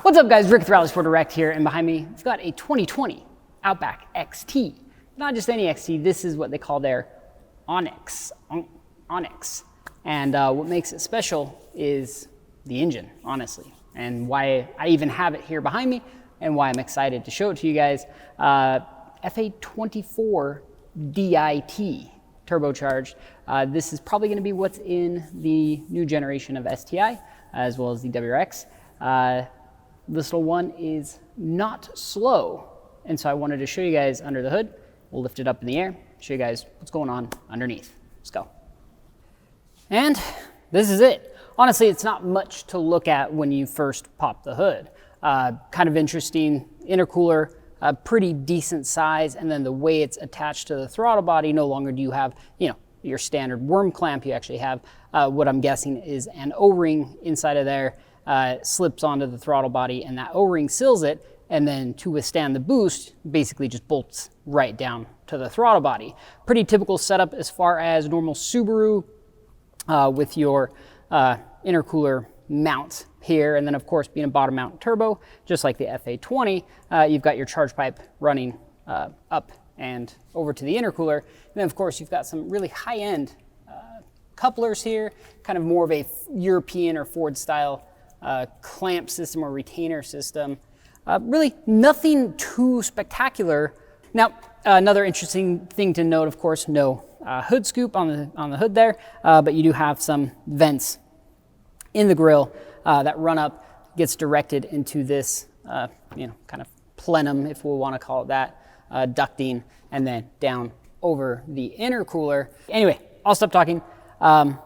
What's up guys, Rick with RallySport Direct here, and behind me we've got a 2020 Outback XT. Not just any XT, this is what they call their Onyx. And what makes it special is the engine, honestly, and why I even have it here behind me and why I'm excited to show it to you guys. FA24DIT turbocharged. This is probably going to be what's in the new generation of STI as well as the WRX. This little one is not slow, and so I wanted to show you guys under the hood. We'll lift it up in the air, show you guys what's going on underneath. Let's go. And this is it. Honestly, it's not much to look at when you first pop the hood. Kind of interesting intercooler, a pretty decent size, and then the way it's attached to the throttle body, no longer do you have, your standard worm clamp. You actually have what I'm guessing is an O-ring inside of there. Slips onto the throttle body, and that O-ring seals it, and then to withstand the boost, basically just bolts right down to the throttle body. Pretty typical setup as far as normal Subaru with your intercooler mount here, and then of course being a bottom mount turbo, just like the FA20, you've got your charge pipe running up and over to the intercooler, and then of course you've got some really high-end couplers here, kind of more of a European or Ford style clamp system or retainer system. Really nothing too spectacular. Now, another interesting thing to note, of course, no hood scoop on the hood there, but you do have some vents in the grille that run up, gets directed into this, kind of plenum, if we want to call it that, ducting, and then down over the intercooler. Anyway, I'll stop talking. Let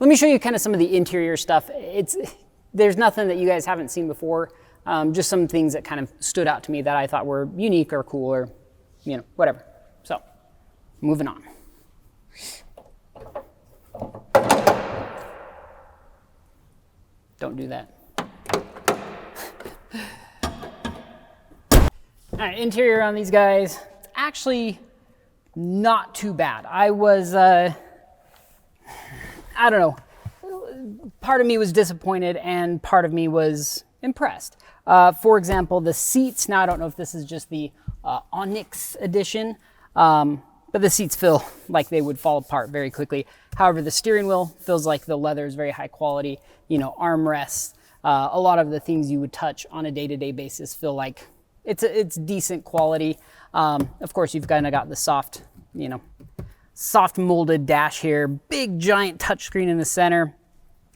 me show you kind of some of the interior stuff. There's nothing that you guys haven't seen before, just some things that kind of stood out to me that I thought were unique or cool or, whatever. So, moving on. Don't do that. All right, interior on these guys, it's actually not too bad. I was, I don't know. Part of me was disappointed and part of me was impressed. For example, the seats, now I don't know if this is just the Onyx edition, but the seats feel like they would fall apart very quickly. However, the steering wheel feels like the leather is very high quality, armrests, a lot of the things you would touch on a day-to-day basis feel like it's decent quality. Of course, you've kind of got the soft molded dash here, big giant touchscreen in the center.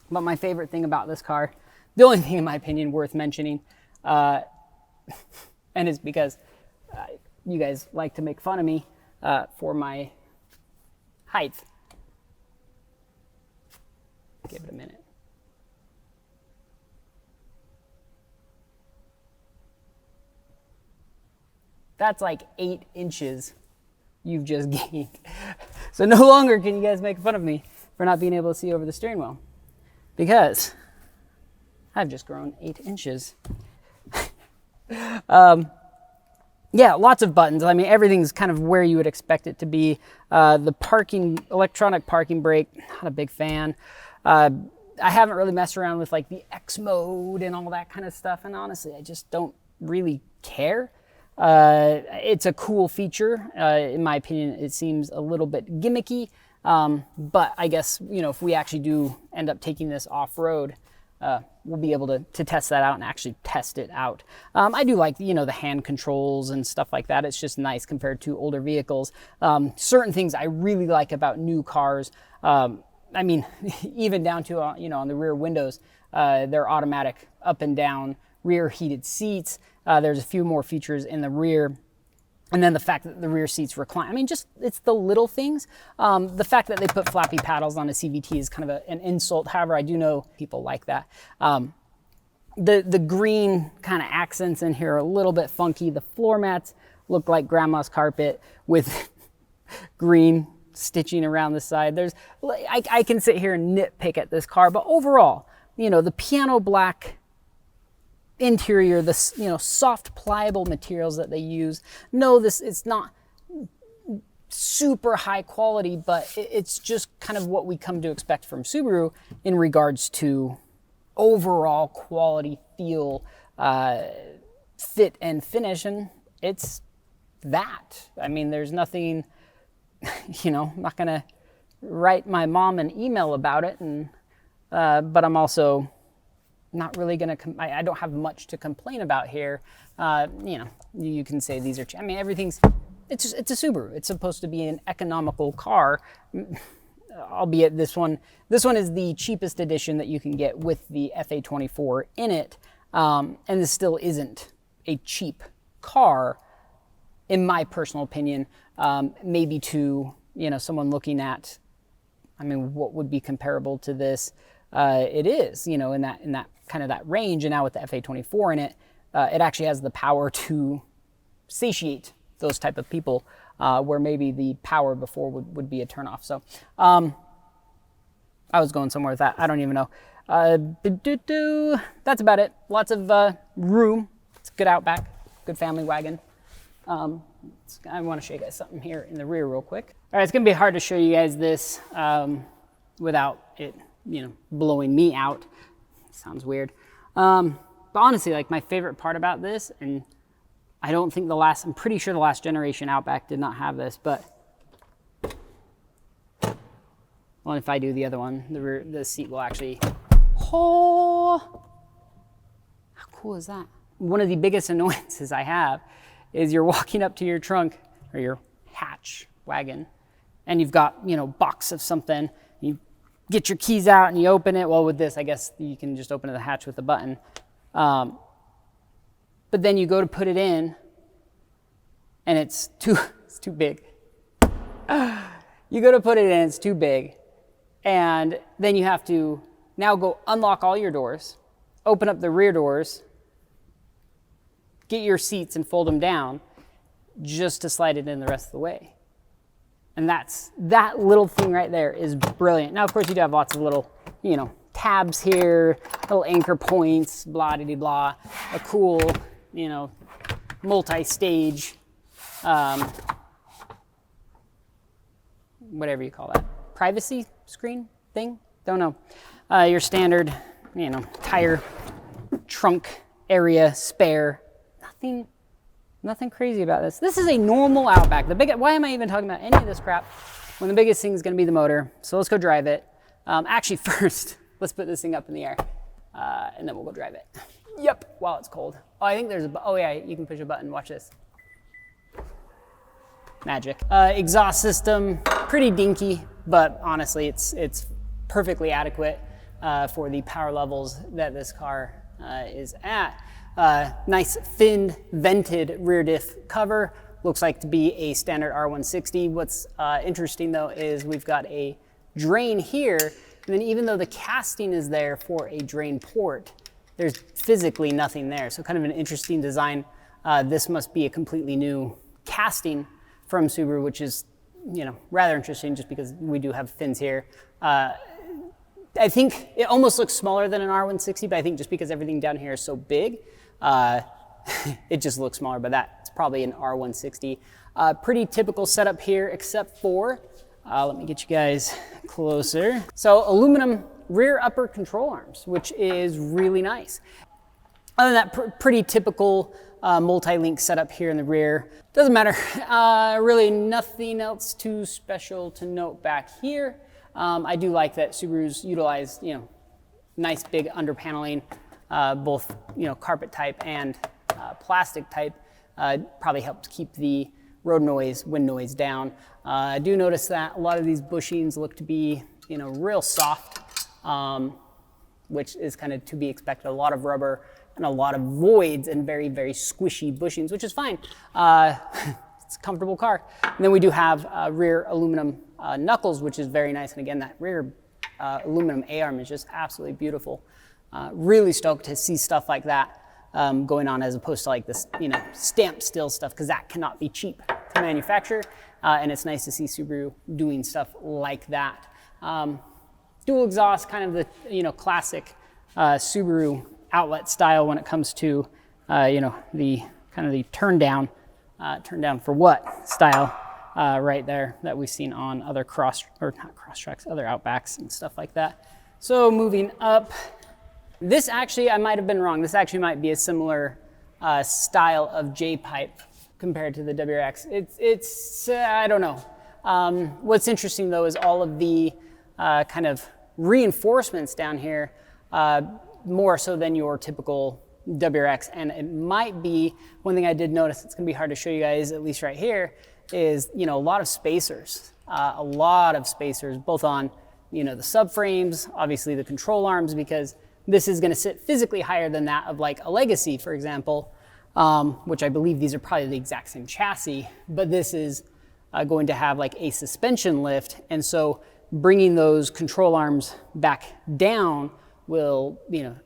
But my favorite thing about this car, the only thing in my opinion worth mentioning, and it's because you guys like to make fun of me for my height. Give it a minute. That's like 8 inches you've just gained. So no longer can you guys make fun of me for not being able to see over the steering wheel, because I've just grown 8 inches. Yeah, lots of buttons. I mean, everything's kind of where you would expect it to be. The electronic parking brake, not a big fan. I haven't really messed around with like the X mode and all that kind of stuff, and honestly, I just don't really care. It's a cool feature. In my opinion, it seems a little bit gimmicky, but I guess, if we actually do end up taking this off-road, we'll be able to test that out and actually test it out. I do like, the hand controls and stuff like that. It's just nice compared to older vehicles. Certain things I really like about new cars, I mean, even down to, on the rear windows, they're automatic up and down, rear heated seats. There's a few more features in the rear. And then the fact that the rear seats recline. I mean, it's the little things. The fact that they put flappy paddles on a CVT is kind of an insult. However, I do know people like that. The green kind of accents in here are a little bit funky. The floor mats look like grandma's carpet with green stitching around the side. I can sit here and nitpick at this car, but overall, the piano black interior, the soft pliable materials that they use. No, it's not super high quality, but it's just kind of what we come to expect from Subaru in regards to overall quality, feel, fit and finish, and it's that. I mean, there's nothing, you know, I'm not gonna write my mom an email about it, and but I'm also not really gonna, I don't have much to complain about here. You know, you can say these are, I mean, everything's, it's a Subaru. It's supposed to be an economical car, albeit this one is the cheapest edition that you can get with the FA24 in it. And this still isn't a cheap car, in my personal opinion. Maybe to, you know, someone looking at, I mean, what would be comparable to this? It is, you know, in that kind of that range. And now with the FA24 in it, it actually has the power to satiate those type of people, where maybe the power before would be a turnoff. So I was going somewhere with that. I don't even know. That's about it. Lots of room. It's a good Outback, good family wagon. I want to show you guys something here in the rear real quick. All right, it's gonna be hard to show you guys this without it, you know, blowing me out. Sounds weird. But honestly, like, my favorite part about this, and I don't think I'm pretty sure the last generation Outback did not have this, but well, if I do the other one, the seat will actually, oh, how cool is that? One of the biggest annoyances I have is you're walking up to your trunk or your hatch wagon, and you've got, you know, box of something. You get your keys out and you open it. Well, with this, I guess you can just open the hatch with a button. But then you go to put it in, and it's too big. You go to put it in, it's too big, and then you have to now go unlock all your doors, open up the rear doors, get your seats and fold them down just to slide it in the rest of the way. And that little thing right there is brilliant. Now, of course, you do have lots of little, you know, tabs here, little anchor points, blah, de blah, a cool, you know, multi-stage, whatever you call that, privacy screen thing? Don't know. Your standard, you know, tire, trunk area, spare. Nothing crazy about this. This is a normal Outback. Why am I even talking about any of this crap when the biggest thing is going to be the motor? So let's go drive it. Actually, first, let's put this thing up in the air, and then we'll go drive it. Yep, while it's cold. Oh, I think there's oh yeah, you can push a button. Watch this. Magic. Exhaust system, pretty dinky, but honestly, it's perfectly adequate for the power levels that this car is at. Nice thin vented rear diff cover. Looks like to be a standard R160. What's interesting though is we've got a drain here, and then even though the casting is there for a drain port, there's physically nothing there. So kind of an interesting design. This must be a completely new casting from Subaru, which is, you know, rather interesting just because we do have fins here. I think it almost looks smaller than an R160, but I think just because everything down here is so big, it just looks smaller, but that's probably an R160. Pretty typical setup here, except for, let me get you guys closer. So aluminum rear upper control arms, which is really nice. Other than that, pretty typical multi-link setup here in the rear. Doesn't matter, really nothing else too special to note back here. I do like that Subarus utilize, you know, nice big under paneling, both, you know, carpet type and plastic type. Probably helps keep the road noise, wind noise down. I do notice that a lot of these bushings look to be, you know, real soft, which is kind of to be expected. A lot of rubber and a lot of voids and very, very squishy bushings, which is fine. It's a comfortable car. And then we do have rear aluminum knuckles, which is very nice. And again, that rear aluminum A-arm is just absolutely beautiful. Really stoked to see stuff like that going on, as opposed to like this, you know, stamped steel stuff, because that cannot be cheap to manufacture. And it's nice to see Subaru doing stuff like that. Dual exhaust, kind of the, you know, classic Subaru outlet style when it comes to, you know, the kind of the turn down for what style right there that we've seen on other other Outbacks and stuff like that. So moving up, This actually, I might have been wrong. This actually might be a similar style of J-pipe compared to the WRX. It's I don't know. What's interesting though is all of the kind of reinforcements down here, more so than your typical WRX. And it might be, one thing I did notice, it's gonna be hard to show you guys, at least right here, is, a lot of spacers. Both on, the subframes, obviously the control arms, because this is gonna sit physically higher than that of like a Legacy, for example, which I believe these are probably the exact same chassis, but this is going to have like a suspension lift. And so bringing those control arms back down will,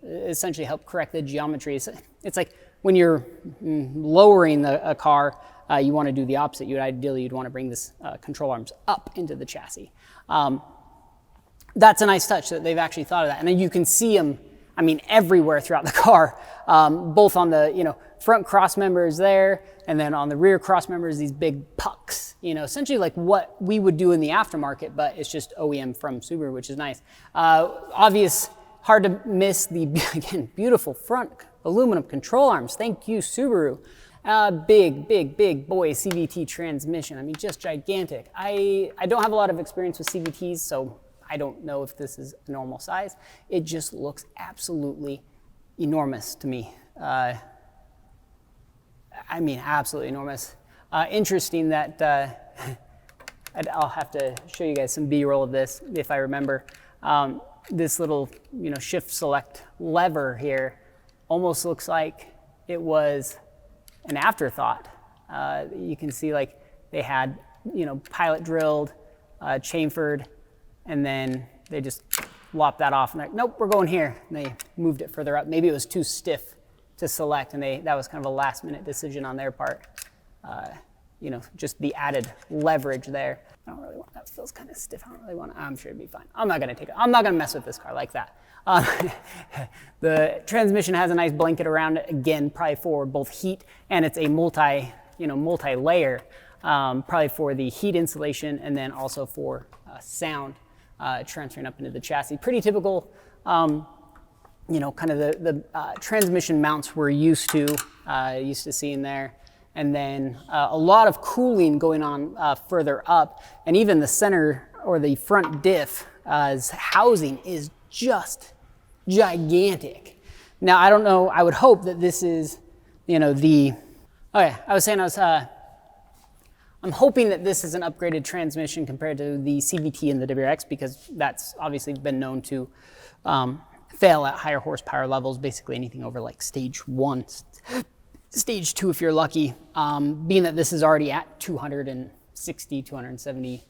essentially help correct the geometry. It's like when you're lowering a car, you want to do the opposite. Ideally, you'd want to bring this control arms up into the chassis. That's a nice touch that they've actually thought of that. And then you can see them, everywhere throughout the car, both on the, front cross members there, and then on the rear cross members, these big pucks, essentially like what we would do in the aftermarket, but it's just OEM from Subaru, which is nice. Obvious, hard to miss the, again, beautiful front aluminum control arms. Thank you, Subaru. Big boy CVT transmission. Just gigantic. I don't have a lot of experience with CVTs, so I don't know if this is a normal size. It just looks absolutely enormous to me. Absolutely enormous. Interesting that, I'll have to show you guys some B-roll of this if I remember. This little, shift select lever here almost looks like it was an afterthought. You can see like they had, pilot drilled, chamfered, and then they just lopped that off and like, nope, we're going here. And they moved it further up. Maybe it was too stiff to select, and that was kind of a last minute decision on their part. Just the added leverage there. I don't really want, that feels kind of stiff. I don't really want to, I'm sure it'd be fine. I'm not gonna mess with this car like that. The transmission has a nice blanket around it, again, probably for both heat, and it's a multi-layer, probably for the heat insulation, and then also for sound transferring up into the chassis. Pretty typical, kind of the transmission mounts we're used to seeing there. And then a lot of cooling going on further up, and even the center or the front diff housing is just gigantic. Now, I don't know, I would hope that this is, I'm hoping that this is an upgraded transmission compared to the CVT and the WRX, because that's obviously been known to fail at higher horsepower levels, basically anything over like stage 1. Stage 2 if you're lucky, being that this is already at 260, 270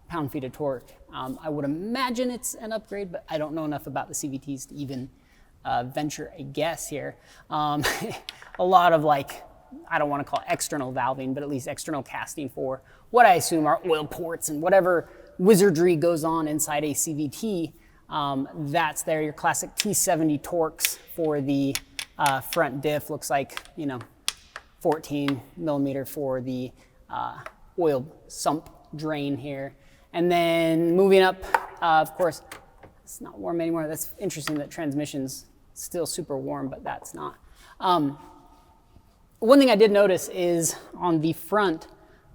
pound-feet of torque. I would imagine it's an upgrade, but I don't know enough about the CVTs to even venture a guess here. A lot of like, I don't want to call it external valving, but at least external casting for what I assume are oil ports and whatever wizardry goes on inside a CVT. That's there, your classic T70 torques for the front diff. Looks like, 14 millimeter for the oil sump drain here. And then moving up, of course, it's not warm anymore. That's interesting that transmission's still super warm, but that's not. One thing I did notice is on the front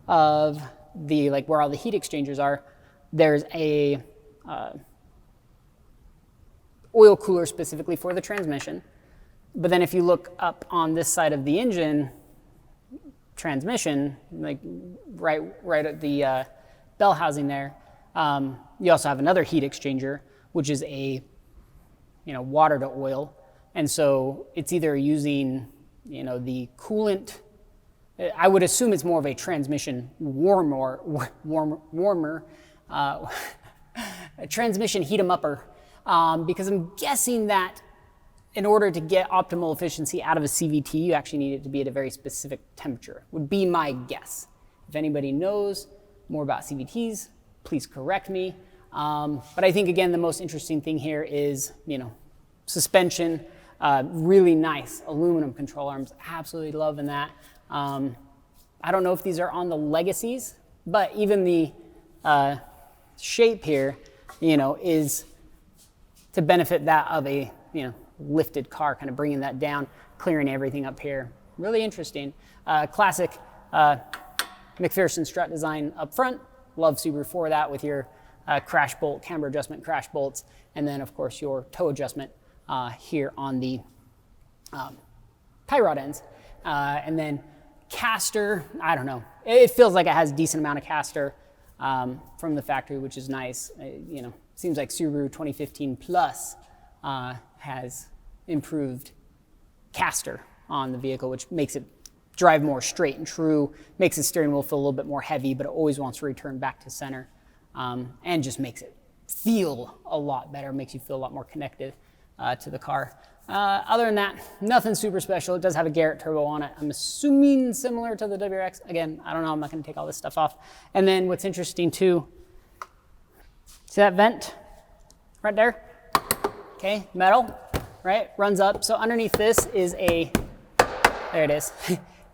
of the, like where all the heat exchangers are, there's a oil cooler specifically for the transmission. But then if you look up on this side of the engine transmission, like right at the bell housing there, you also have another heat exchanger, which is a water to oil. And so it's either using the coolant, I would assume it's more of a transmission warmer, a transmission heat 'em upper, because I'm guessing that in order to get optimal efficiency out of a CVT, you actually need it to be at a very specific temperature, would be my guess. If anybody knows more about CVTs, please correct me. But I think, again, the most interesting thing here is, suspension, really nice aluminum control arms, absolutely loving that. I don't know if these are on the Legacies, but even the shape here, is to benefit that of a lifted car, kind of bringing that down, clearing everything up here. Really interesting. Classic McPherson strut design up front. Love Subaru for that, with your crash bolt, camber adjustment crash bolts, and then of course your toe adjustment here on the tie rod ends. And then caster, I don't know. It feels like it has a decent amount of caster from the factory, which is nice. Seems like Subaru 2015 Plus has improved caster on the vehicle, which makes it drive more straight and true, makes the steering wheel feel a little bit more heavy, but it always wants to return back to center, and just makes it feel a lot better, makes you feel a lot more connected to the car. Other than that, nothing super special. It does have a Garrett turbo on it. I'm assuming similar to the WRX. Again, I don't know. I'm not going to take all this stuff off. And then what's interesting too, see that vent right there? Okay, metal, right? Runs up. So underneath this is a, there it is,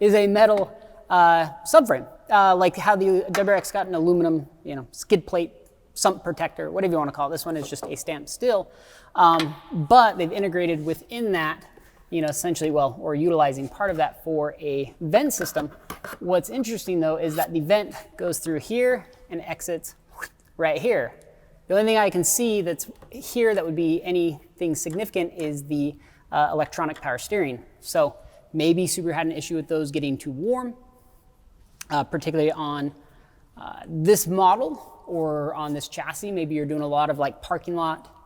is a metal subframe. Like how the WRX got an aluminum, skid plate, sump protector, whatever you want to call it. This one is just a stamped steel. But they've integrated within that, essentially, or utilizing part of that for a vent system. What's interesting though is that the vent goes through here and exits right here. The only thing I can see that's here that would be anything significant is the electronic power steering. So maybe Subaru had an issue with those getting too warm, particularly on this model or on this chassis. Maybe you're doing a lot of like parking lot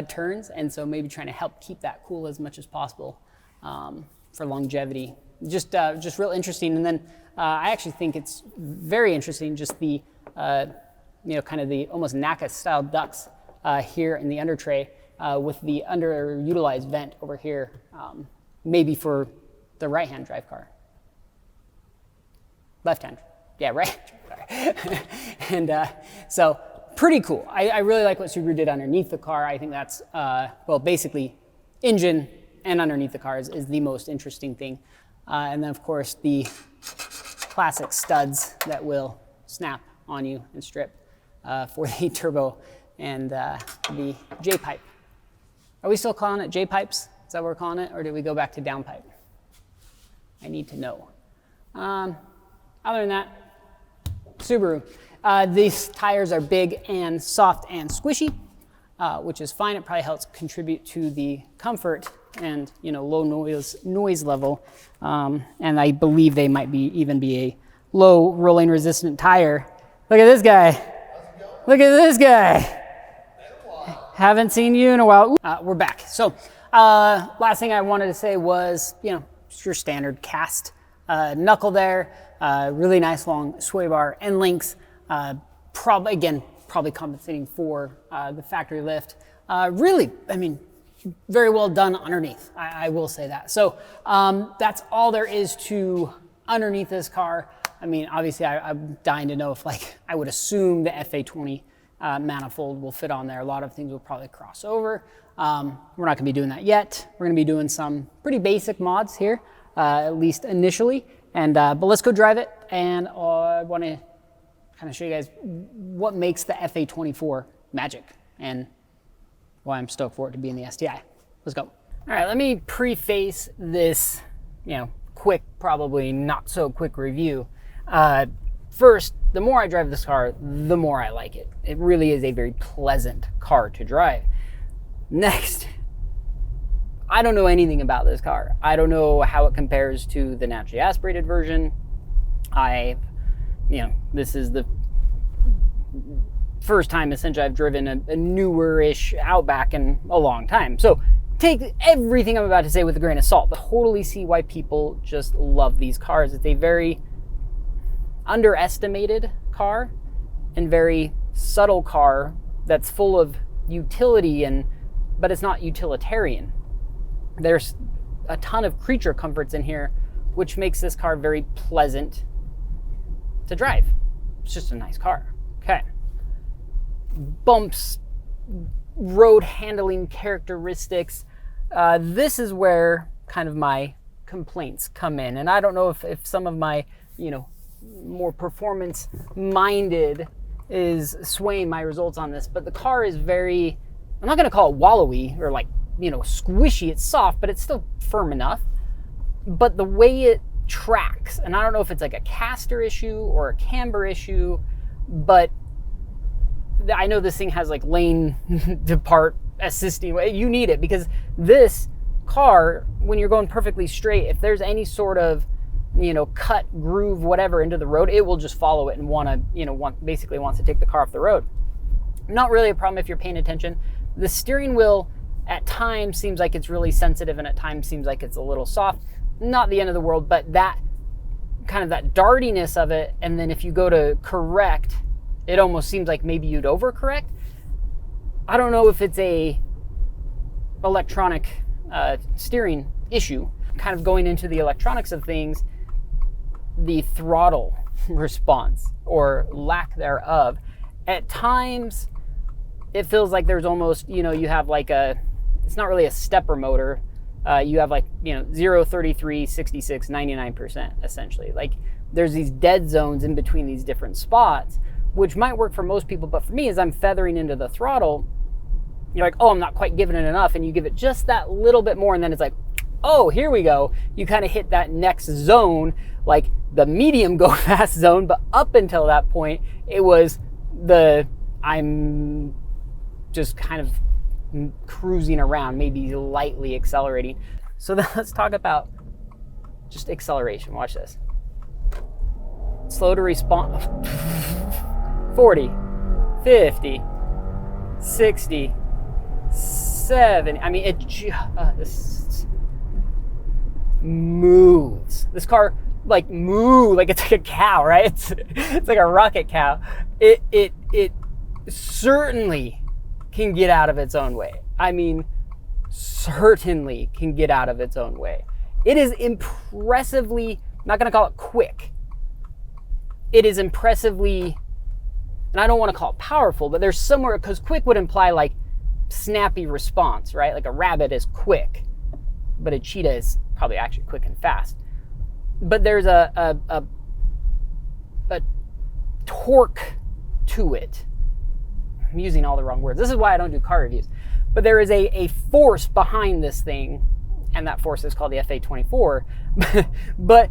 turns, and so maybe trying to help keep that cool as much as possible for longevity. Just real interesting. And then I actually think it's very interesting, just the kind of the almost NACA style ducts here in the under tray with the underutilized vent over here, maybe for the right-hand drive car. Left-hand, yeah, right. And so pretty cool. I really like what Subaru did underneath the car. I think that's, basically engine and underneath the car is the most interesting thing. And then of course the classic studs that will snap on you and strip for the turbo and the J-pipe. Are we still calling it J-pipes? Is that what we're calling it? Or did we go back to downpipe? I need to know. Other than that, Subaru. These tires are big and soft and squishy, which is fine. It probably helps contribute to the comfort and low noise level. And I believe they might even be a low rolling resistant tire. Look at this guy. Look at this guy. Haven't seen you in a while. We're back. So last thing I wanted to say was, just your standard cast knuckle there. Really nice long sway bar end links. Probably compensating for the factory lift. Really, very well done underneath. I will say that. So that's all there is to underneath this car. Obviously, I'm dying to know if, I would assume the FA20 manifold will fit on there. A lot of things will probably cross over. We're not going to be doing that yet. We're going to be doing some pretty basic mods here, at least initially. But let's go drive it, and I want to kind of show you guys what makes the FA24 magic and why I'm stoked for it to be in the STI. Let's go. All right, let me preface this, quick, probably not so quick review. First, the more I drive this car, the more I like it. It really is a very pleasant car to drive. Next, I don't know anything about this car. I don't know how it compares to the naturally aspirated version. This is the first time essentially I've driven a newer-ish Outback in a long time. So take everything I'm about to say with a grain of salt, but totally see why people just love these cars. It's a very underestimated car and very subtle car that's full of utility, but it's not utilitarian. There's a ton of creature comforts in here, which makes this car very pleasant to drive. It's just a nice car. Okay. Bumps, road handling characteristics. This is where kind of my complaints come in. And I don't know if some of my, more performance minded is swaying my results on this, but the car is very I'm not gonna call it wallowy or like, squishy. It's soft, but it's still firm enough. But the way it tracks, and I don't know if it's like a caster issue or a camber issue, but I know this thing has like lane depart assisting. You need it, because this car, when you're going perfectly straight, if there's any sort of cut, groove, whatever into the road, it will just follow it and basically wants to take the car off the road. Not really a problem if you're paying attention. The steering wheel at times seems like it's really sensitive, and at times seems like it's a little soft. Not the end of the world, but that kind of that dartiness of it, and then if you go to correct, it almost seems like maybe you'd overcorrect. I don't know if it's a electronic steering issue. Kind of going into the electronics of things, the throttle response or lack thereof, at times it feels like there's almost, you have like it's not really a stepper motor. You have like, 0, 33, 66, 99% essentially. Like there's these dead zones in between these different spots, which might work for most people, but for me, as I'm feathering into the throttle, you're like, oh, I'm not quite giving it enough, and you give it just that little bit more, and then it's like, oh, here we go. You kind of hit that next zone, like the medium go fast zone, but up until that point, it was I'm just kind of cruising around, maybe lightly accelerating. So then let's talk about just acceleration. Watch this. Slow to respond. 40, 50, 60, 70. I mean, it just moves. This car like it's like a cow, right? It's like a rocket cow. It certainly can get out of its own way. I mean, certainly can get out of its own way. It is impressively, I'm not gonna call it quick. It is impressively, and I don't want to call it powerful, but there's somewhere, because quick would imply like snappy response, right? Like a rabbit is quick, but a cheetah is probably actually quick and fast. But there's a torque to it. I'm using all the wrong words. This is why I don't do car reviews. But there is a force behind this thing, and that force is called the FA24. But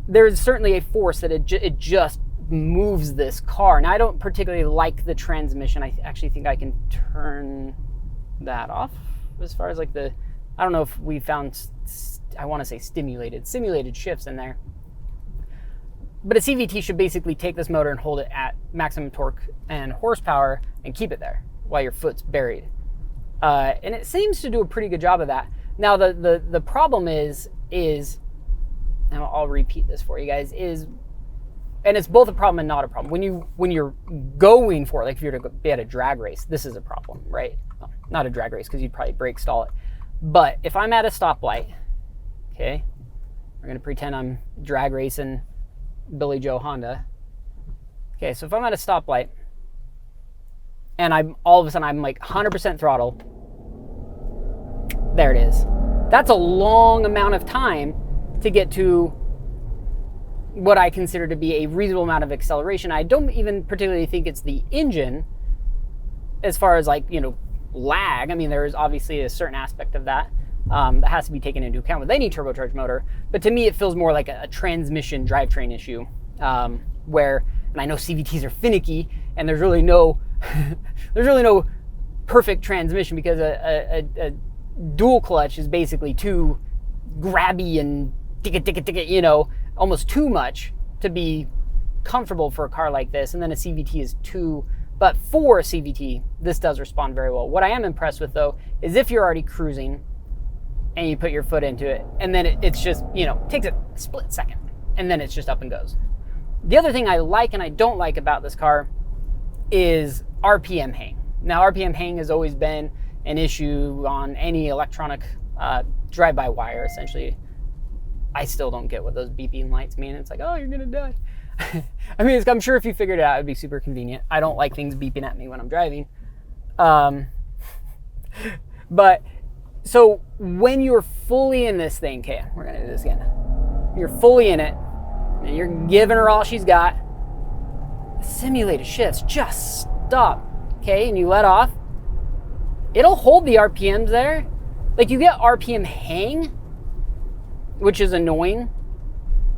there's certainly a force that it just moves this car. And I don't particularly like the transmission. I actually think I can turn that off as far as like I don't know if we found, I want to say simulated shifts in there. But a CVT should basically take this motor and hold it at maximum torque and horsepower and keep it there while your foot's buried. And it seems to do a pretty good job of that. Now the problem is, and I'll repeat this for you guys, and it's both a problem and not a problem. When you're going for it, like if you're to be at a drag race, this is a problem, right? Well, not a drag race, because you'd probably brake stall it. But if I'm at a stoplight, okay, we're gonna pretend I'm drag racing Billy Joe Honda. Okay, so if I'm at a stoplight and all of a sudden I'm like 100% throttle, there it is. That's a long amount of time to get to what I consider to be a reasonable amount of acceleration. I don't even particularly think it's the engine as far as like, lag. I mean, there is obviously a certain aspect of that that has to be taken into account with any turbocharged motor. But to me, it feels more like a transmission drivetrain issue where, and I know CVTs are finicky, and there's really no perfect transmission, because a dual clutch is basically too grabby and tick, almost too much to be comfortable for a car like this. And then a CVT is too, but for a CVT, this does respond very well. What I am impressed with though, is if you're already cruising and you put your foot into it, and then it's just, takes a split second, and then it's just up and goes. The other thing I like and I don't like about this car is RPM hang. Now, RPM hang has always been an issue on any electronic drive-by-wire, essentially. I still don't get what those beeping lights mean. It's like, oh, you're gonna die. I mean, I'm sure if you figured it out, it'd be super convenient. I don't like things beeping at me when I'm driving. But, so when you're fully in this thing, okay, we're gonna do this again. You're fully in it, and you're giving her all she's got. Simulated shifts, just stop, okay? And you let off, it'll hold the RPMs there. Like, you get RPM hang, which is annoying.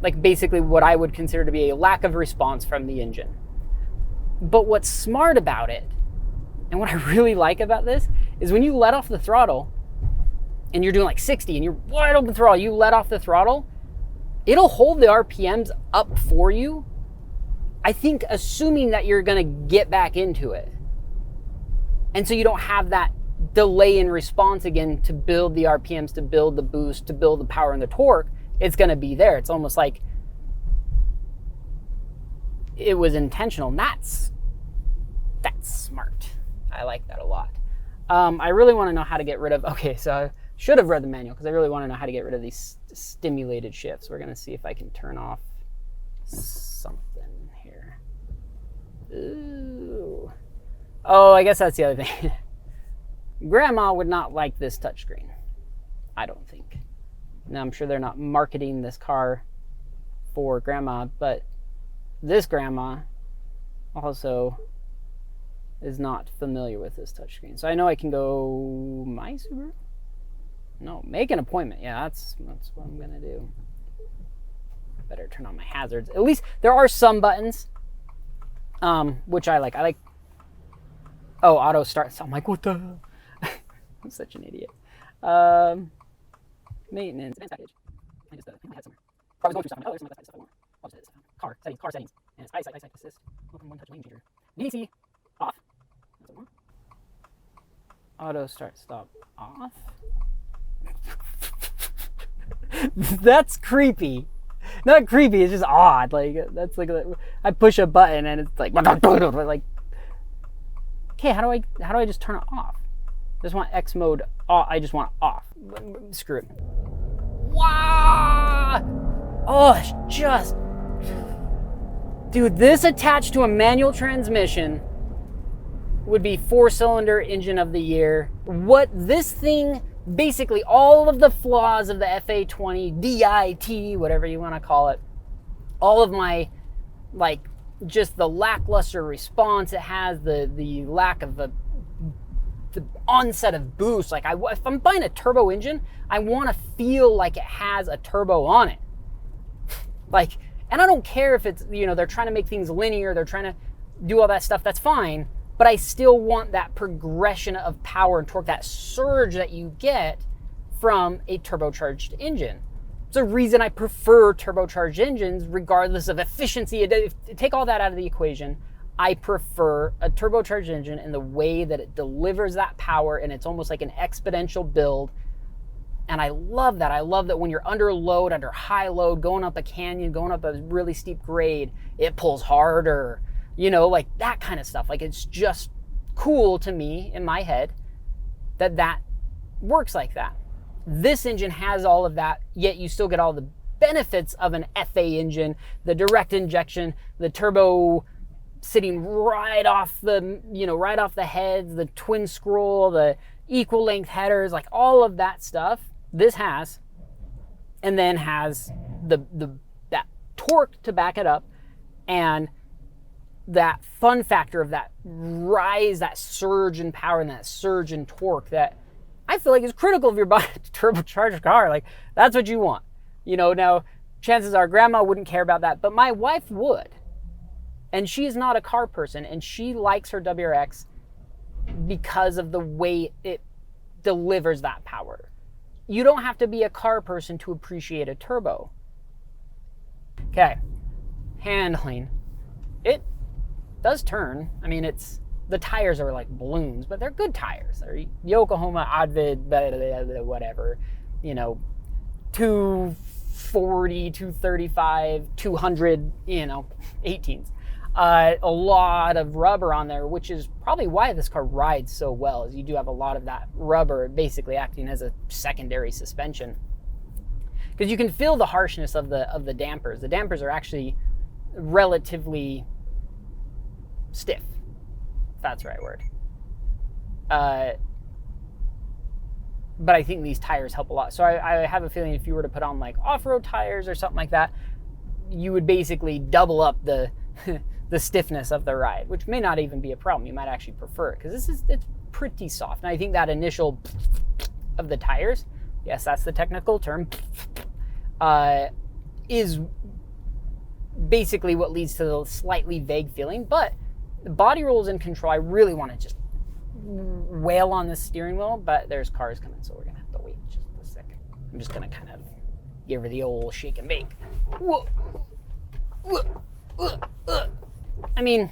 Like, basically what I would consider to be a lack of response from the engine. But what's smart about it, and what I really like about this, is when you let off the throttle, and you're doing like 60, and you're wide open throttle, you let off the throttle, it'll hold the RPMs up for you, I think, assuming that you're gonna get back into it. And so you don't have that delay in response again to build the RPMs, to build the boost, to build the power and the torque. It's gonna be there. It's almost like it was intentional. And that's smart. I like that a lot. I really wanna know how to get rid of, okay, so I should have read the manual because I really wanna know how to get rid of these stimulated shifts. We're gonna see if I can turn off something here. Ooh. Oh, I guess that's the other thing. Grandma would not like this touchscreen, I don't think. Now, I'm sure they're not marketing this car for grandma, but this grandma also is not familiar with this touchscreen. So I know I can go, my Subaru? No, make an appointment. Yeah, that's what I'm gonna do. Better turn on my hazards. At least there are some buttons, which I like. Oh, auto start. So I'm like, what the? I'm such an idiot. Maintenance, advanced package. I just had somewhere. I was going through something. Oh, there's some of that stuff I want. What was it? Car settings, and it's eyesight assist. Open one touch lane changer. DC off. Auto start stop off. That's creepy. Not creepy. It's just odd. Like, that's like I push a button and it's like okay. How do I just turn it off? I just want X mode off. I just want off. Screw it. Wow! Oh, it's just... Dude, this attached to a manual transmission would be 4-cylinder engine of the year. What this thing, basically all of the flaws of the FA24DIT, whatever you want to call it, all of my, like, just the lackluster response it has, the lack of the onset of boost. Like, if I'm buying a turbo engine, I want to feel like it has a turbo on it. Like, and I don't care if it's, they're trying to make things linear, they're trying to do all that stuff, that's fine, but I still want that progression of power and torque, that surge that you get from a turbocharged engine. It's a reason I prefer turbocharged engines regardless of efficiency. Take all that out of the equation. I prefer a turbocharged engine in the way that it delivers that power, and it's almost like an exponential build. And I love that. I love that when you're under load, under high load, going up a canyon, going up a really steep grade, it pulls harder, like that kind of stuff. Like, it's just cool to me in my head that works like that. This engine has all of that, yet you still get all the benefits of an FA engine, the direct injection, the turbo sitting right off the heads, the twin scroll, the equal length headers, like all of that stuff this has, and then has that torque to back it up, and that fun factor of that rise, that surge in power and that surge in torque that I feel like is critical if you're buying a turbocharged car. Like, that's what you want. Now chances are grandma wouldn't care about that, but my wife would. And she's not a car person, and she likes her WRX because of the way it delivers that power. You don't have to be a car person to appreciate a turbo. Okay, handling. It does turn. I mean, the tires are like balloons, but they're good tires. They're Yokohama Advid, whatever, 240, 235, 200, 18s. A lot of rubber on there, which is probably why this car rides so well, is you do have a lot of that rubber basically acting as a secondary suspension. Because you can feel the harshness of the dampers. The dampers are actually relatively stiff, if that's the right word. But I think these tires help a lot. So I have a feeling if you were to put on like off-road tires or something like that, you would basically double up the stiffness of the ride, which may not even be a problem. You might actually prefer it because it's pretty soft. And I think that initial of the tires, yes, that's the technical term, is basically what leads to the slightly vague feeling. But the body roll is in control. I really want to just wail on the steering wheel, but there's cars coming, so we're gonna have to wait just a second. I'm just gonna kind of give her the old shake and bake. Whoa. I mean,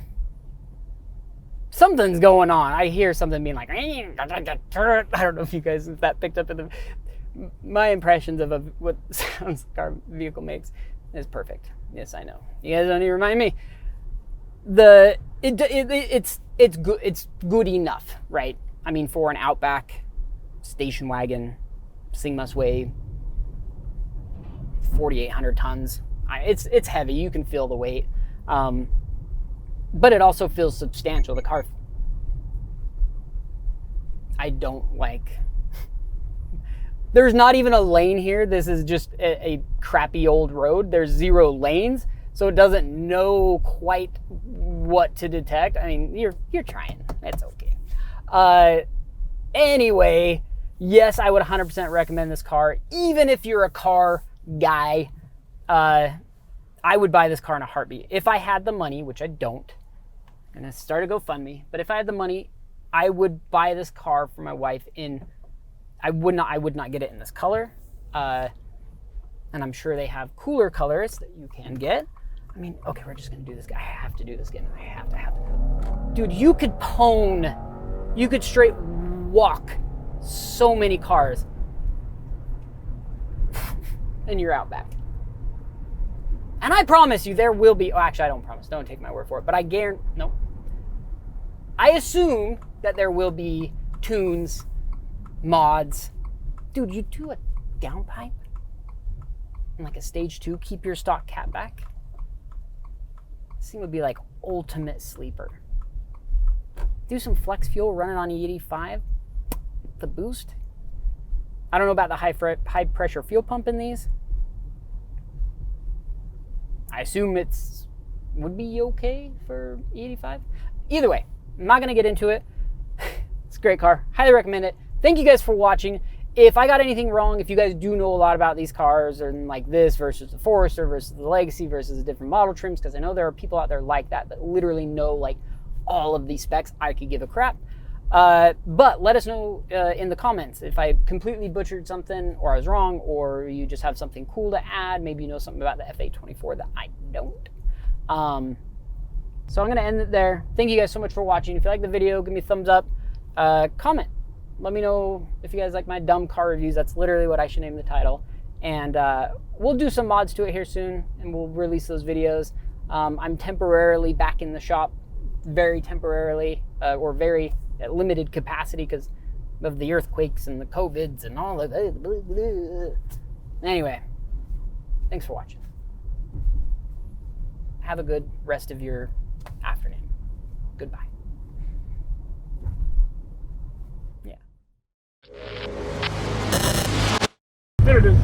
something's going on. I hear something being like, I don't know if you guys, if that picked up in my impressions of what sounds car vehicle makes is perfect. Yes, I know. You guys don't even remind me. It's good. It's good enough, right? I mean, for an Outback station wagon, this thing must weigh 4,800 tons. It's heavy. You can feel the weight, but it also feels substantial. The car, I don't like. There's not even a lane here. This is just a crappy old road. There's 0 lanes, so it doesn't know quite what to detect. I mean, you're trying. It's okay. Anyway, yes, I would 100% recommend this car. Even if you're a car guy, I would buy this car in a heartbeat. If I had the money, which I don't, I'm gonna start a GoFundMe, but if I had the money, I would buy this car for my wife in, I would not get it in this color. And I'm sure they have cooler colors that you can get. I mean, okay, we're just gonna do this. I have to do this again. I have to. Dude, you could straight walk so many cars in your Outback. And I promise you there will be, oh, actually I don't promise, don't take my word for it, but I guarantee, no. I assume that there will be tunes, mods. Dude, you do a downpipe and like a stage 2, keep your stock cat back. This thing would be like ultimate sleeper. Do some flex fuel running on E85, the boost. I don't know about the high pressure fuel pump in these. I assume would be okay for E85. Either way, I'm not gonna get into it. It's a great car, highly recommend it. Thank you guys for watching. If I got anything wrong, if you guys do know a lot about these cars and like this versus the Forester versus the Legacy versus the different model trims, because I know there are people out there like that literally know like all of these specs, I could give a crap. But let us know in the comments if I completely butchered something or I was wrong, or you just have something cool to add. Maybe you know something about the FA24 that I don't. So I'm going to end it there. Thank you guys so much for watching. If you like the video, give me a thumbs up. Comment. Let me know if you guys like my dumb car reviews. That's literally what I should name the title. And we'll do some mods to it here soon, and we'll release those videos. I'm temporarily back in the shop, very temporarily, or very limited capacity because of the earthquakes and the COVIDs and all of that. Anyway, thanks for watching. Have a good rest of your afternoon. Goodbye. Yeah. There it is.